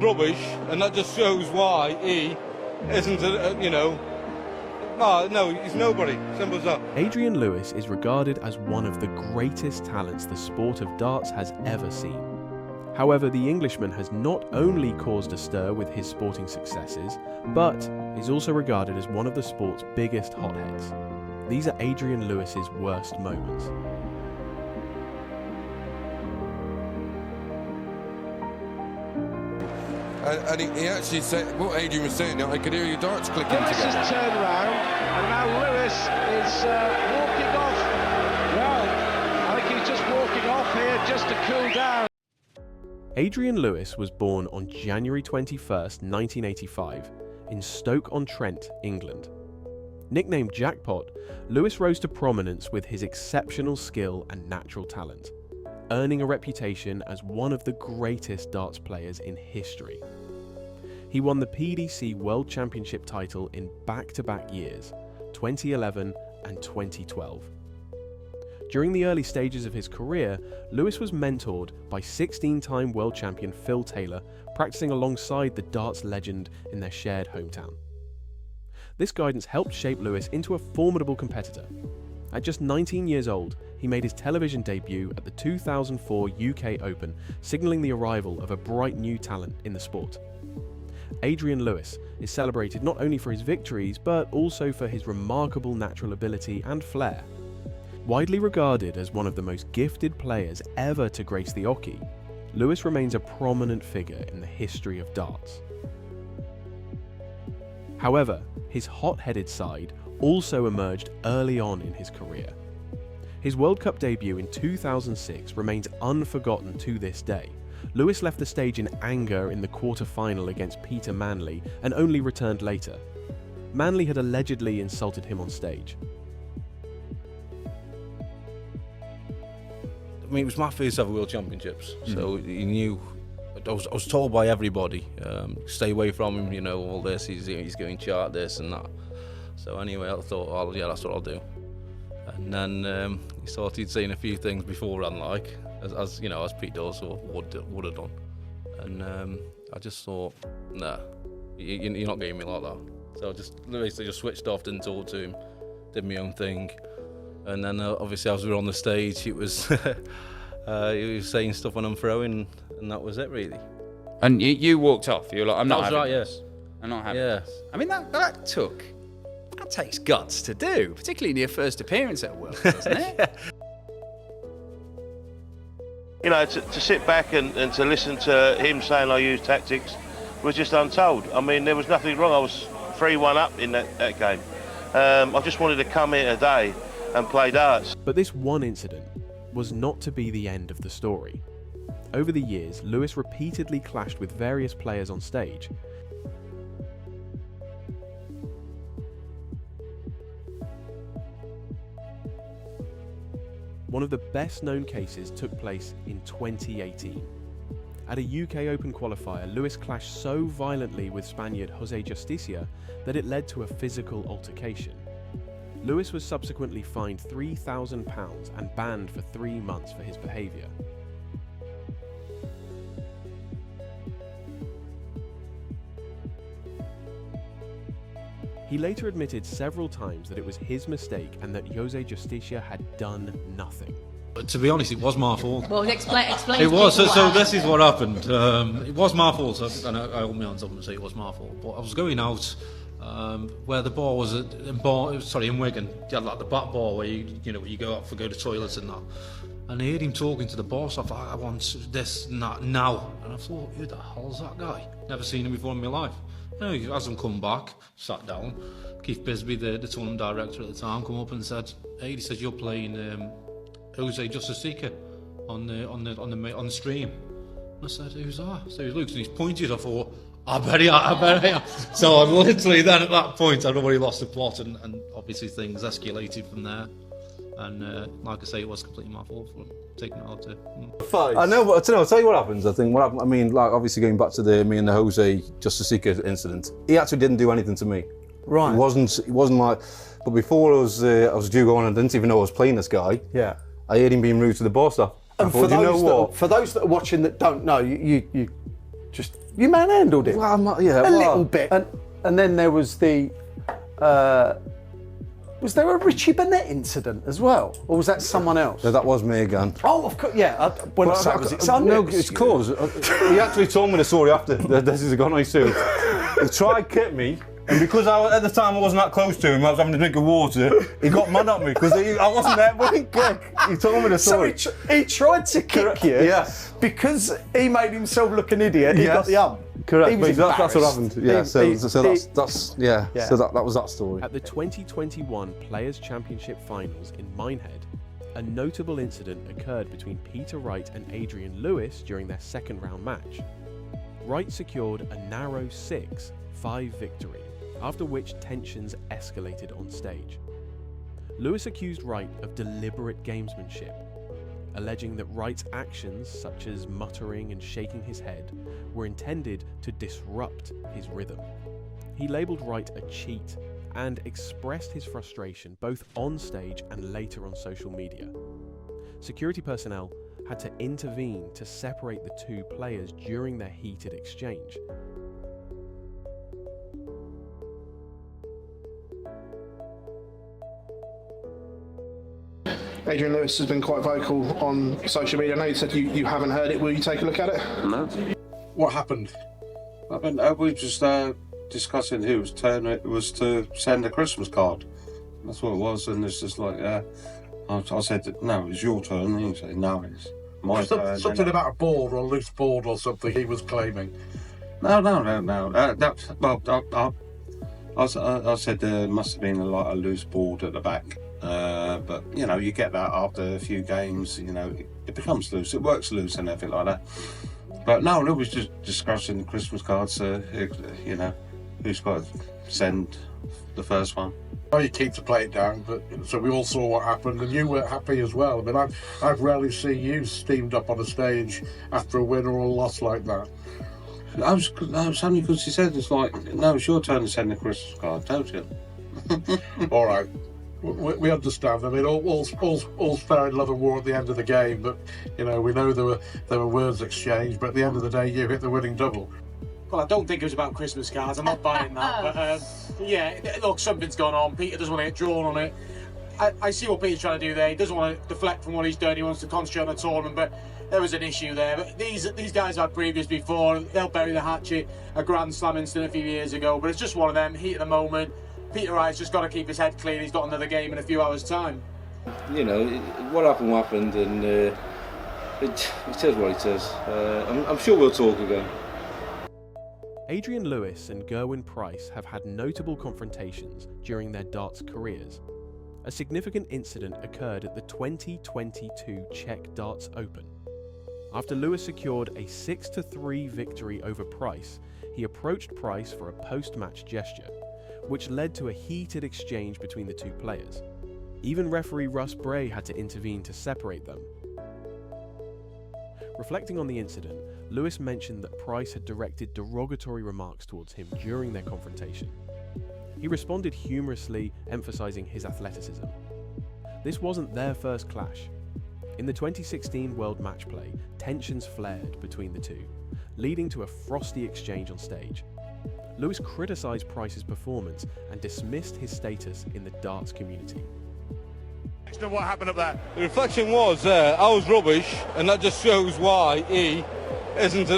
rubbish, and that just shows why he isn't, no, he's nobody. Simple as that. Adrian Lewis is regarded as one of the greatest talents the sport of darts has ever seen. However, the Englishman has not only caused a stir with his sporting successes, but is also regarded as one of the sport's biggest hotheads. These are Adrian Lewis's worst moments. And he actually said, what Adrian was saying, I could hear your darts clicking Lewis together. has turned around, and now Lewis is walking off. Well, I think he's just walking off here just to cool down. Adrian Lewis was born on January 21st, 1985, in Stoke-on-Trent, England. Nicknamed Jackpot, Lewis rose to prominence with his exceptional skill and natural talent, earning a reputation as one of the greatest darts players in history. He won the PDC World Championship title in back-to-back years, 2011 and 2012. During the early stages of his career, Lewis was mentored by 16-time world champion Phil Taylor, practicing alongside the darts legend in their shared hometown. This guidance helped shape Lewis into a formidable competitor. At just 19 years old, he made his television debut at the 2004 UK Open, signalling the arrival of a bright new talent in the sport. Adrian Lewis is celebrated not only for his victories, but also for his remarkable natural ability and flair. Widely regarded as one of the most gifted players ever to grace the Oki, Lewis remains a prominent figure in the history of darts. However, his hot-headed side also emerged early on in his career. His World Cup debut in 2006 remains unforgotten to this day. Lewis left the stage in anger in the quarter-final against Peter Manley and only returned later. Manley had allegedly insulted him on stage. I mean, it was my first ever World Championships, so he knew. I was told by everybody, stay away from him, all this, he's going to chart this and that. So anyway, I thought, oh yeah, that's what I'll do. And then he started saying a few things beforehand, like, as Pete does or would have done. And I just thought, nah, you're not getting me like that. So I basically just switched off, didn't talk to him, did my own thing. And then obviously as we were on the stage, it was he was saying stuff when I'm throwing, and that was it really. And you walked off. You were like, I'm not That was having right, this. yes. I'm not having Yeah. this. I mean, that takes guts to do, particularly in your first appearance at World, doesn't it? To sit back and to listen to him saying I use tactics was just untold. I mean, there was nothing wrong. I was 3-1 up in that game. I just wanted to come here today and play darts. But this one incident was not to be the end of the story. Over the years, Lewis repeatedly clashed with various players on stage. One of the best known cases took place in 2018. At a UK Open qualifier, Lewis clashed so violently with Spaniard Jose Justicia that it led to a physical altercation. Lewis was subsequently fined £3,000 and banned for 3 months for his behaviour. He later admitted several times that it was his mistake and that Jose Justicia had done nothing. But to be honest, it was my fault. Well, explain. It was. So this is what happened. It was my fault. And I hold my hands up and say it was my fault. But I was going out where the bar was in Wigan. You had like the back bar where you go out for go to toilets and that. And I heard him talking to the boss. I thought, I want this and that now. And I thought, who the hell's that guy? Never seen him before in my life. He hasn't come back, sat down. Keith Bisbee, the tournament director at the time, come up and said, "Hey," he says, "you're playing Jose Justicia on the stream." And I said, "Who's that?" So he looks and he's pointed. I thought, I bet he are. So I literally then at that point I'd already lost the plot, and obviously things escalated from there. And like I say, it was completely my fault for taking it out to. I know, but I'll tell you what happens. I think I mean, like obviously going back to me and the Jose Justicia incident, he actually didn't do anything to me. Right. It wasn't like. But before I was due going, I didn't even know I was playing this guy. Yeah. I heard him being rude to the bar staff. And for those that are watching that don't know, you Just you manhandled him. Well, yeah, a little bit. And then there was the. Was there a Richie Burnett incident as well, or was that someone else? No, that was me again. Oh, of course, yeah. When I say was it Sunday? No, it's cause he actually told me the story after. This is gone on soon. He tried to kick me, and because at the time I wasn't that close to him, I was having a drink of water. He got mad at me because I wasn't there for a kick. He told me the story. So he tried to kick you, yes, because he made himself look an idiot. He got the ump. Correct. That's what happened. Yeah. So that was that story. At the 2021 Players' Championship Finals in Minehead, a notable incident occurred between Peter Wright and Adrian Lewis during their second round match. Wright secured a narrow 6-5 victory, after which tensions escalated on stage. Lewis accused Wright of deliberate gamesmanship, alleging that Wright's actions, such as muttering and shaking his head, were intended to disrupt his rhythm. He labelled Wright a cheat and expressed his frustration both on stage and later on social media. Security personnel had to intervene to separate the two players during their heated exchange. Adrian Lewis has been quite vocal on social media. I know you said you haven't heard it. Will you take a look at it? No. What happened? We were just discussing whose turn it was to send a Christmas card. That's what it was, and it's just like, I said, no, it was your turn, and he said, no, it's my turn. Something about a board or a loose board or something he was claiming. No. I said there must have been a loose board at the back. But you get that after a few games, it becomes loose, it works loose and everything like that. But no, it was just discussing the Christmas cards, who's got to send the first one. Oh, you keep to play it down, but so we all saw what happened, and you weren't happy as well. I mean, I've rarely seen you steamed up on a stage after a win or a loss like that. I was only because he said it's like, no, it's your turn to send the Christmas card, don't you? All right. We understand. I mean, all's fair in love and war at the end of the game, but we know there were words exchanged. But at the end of the day, you hit the winning double. Well, I don't think it was about Christmas cards. I'm not buying that. But yeah, look, something's gone on. Peter doesn't want to get drawn on it. I see what Peter's trying to do there. He doesn't want to deflect from what he's done. He wants to concentrate on the tournament. But there was an issue there. But these guys have had previous before. They'll bury the hatchet. A Grand Slam incident a few years ago. But it's just one of them. Heat of the moment. Peter Wright's just got to keep his head clean. He's got another game in a few hours' time. What happened, and it is what it is. I'm sure we'll talk again. Adrian Lewis and Gerwyn Price have had notable confrontations during their darts careers. A significant incident occurred at the 2022 Czech Darts Open. After Lewis secured a 6-3 victory over Price, he approached Price for a post-match gesture, which led to a heated exchange between the two players. Even referee Russ Bray had to intervene to separate them. Reflecting on the incident, Lewis mentioned that Price had directed derogatory remarks towards him during their confrontation. He responded humorously, emphasizing his athleticism. This wasn't their first clash. In the 2016 World Match Play, tensions flared between the two, leading to a frosty exchange on stage. Lewis criticised Price's performance and dismissed his status in the darts community. What happened up there? The reflection was I was rubbish, and that just shows why he isn't,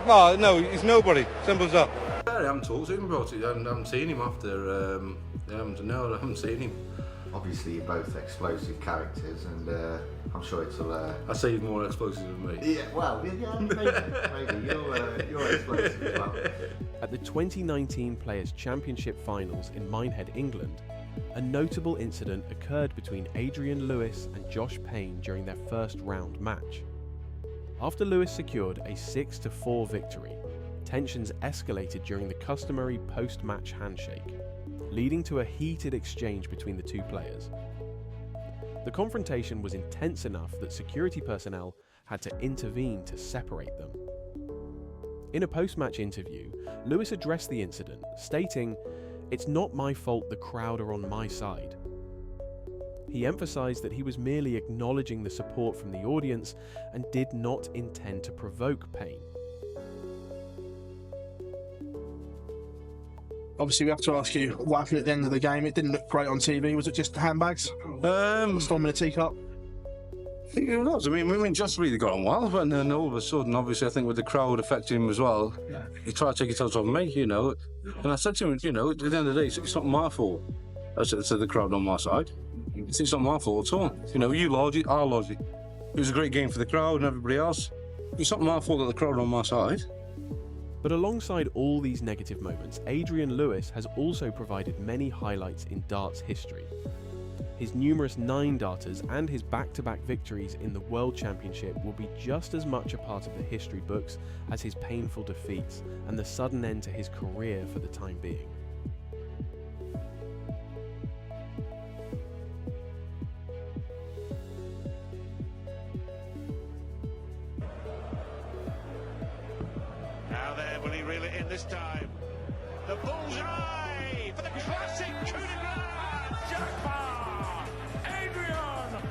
well, no, he's nobody. Simple as that. I haven't talked to him about it. I haven't seen him after. I haven't seen him. Obviously, you're both explosive characters, and I'm sure it'll. I say he's more explosive than me. Yeah, well, yeah, maybe. You're explosive as well. At the 2019 Players' Championship Finals in Minehead, England, a notable incident occurred between Adrian Lewis and Josh Payne during their first round match. After Lewis secured a 6-4 victory, tensions escalated during the customary post-match handshake, leading to a heated exchange between the two players. The confrontation was intense enough that security personnel had to intervene to separate them. In a post-match interview, Lewis addressed the incident, stating, "It's not my fault the crowd are on my side." He emphasized that he was merely acknowledging the support from the audience and did not intend to provoke Payne. Obviously, we have to ask you what happened at the end of the game. It didn't look great on TV. Was it just handbags? Storm in a teacup? I think it was. I mean, just really got on well, but then all of a sudden, obviously, I think with the crowd affecting him as well, he tried to take it out on me, you know. And I said to him, you know, at the end of the day, it's not my fault. I said to the crowd on my side, it's not my fault at all. You know, you logic, our logic. It was a great game for the crowd and everybody else. It's not my fault that the crowd are on my side. But alongside all these negative moments, Adrian Lewis has also provided many highlights in darts history. His numerous 9-darters and his back-to-back victories in the World Championship will be just as much a part of the history books as his painful defeats and the sudden end to his career for the time being. Now there, will he reel it in this time? The bullseye for the classic coup de grace! Jackpot! Adrian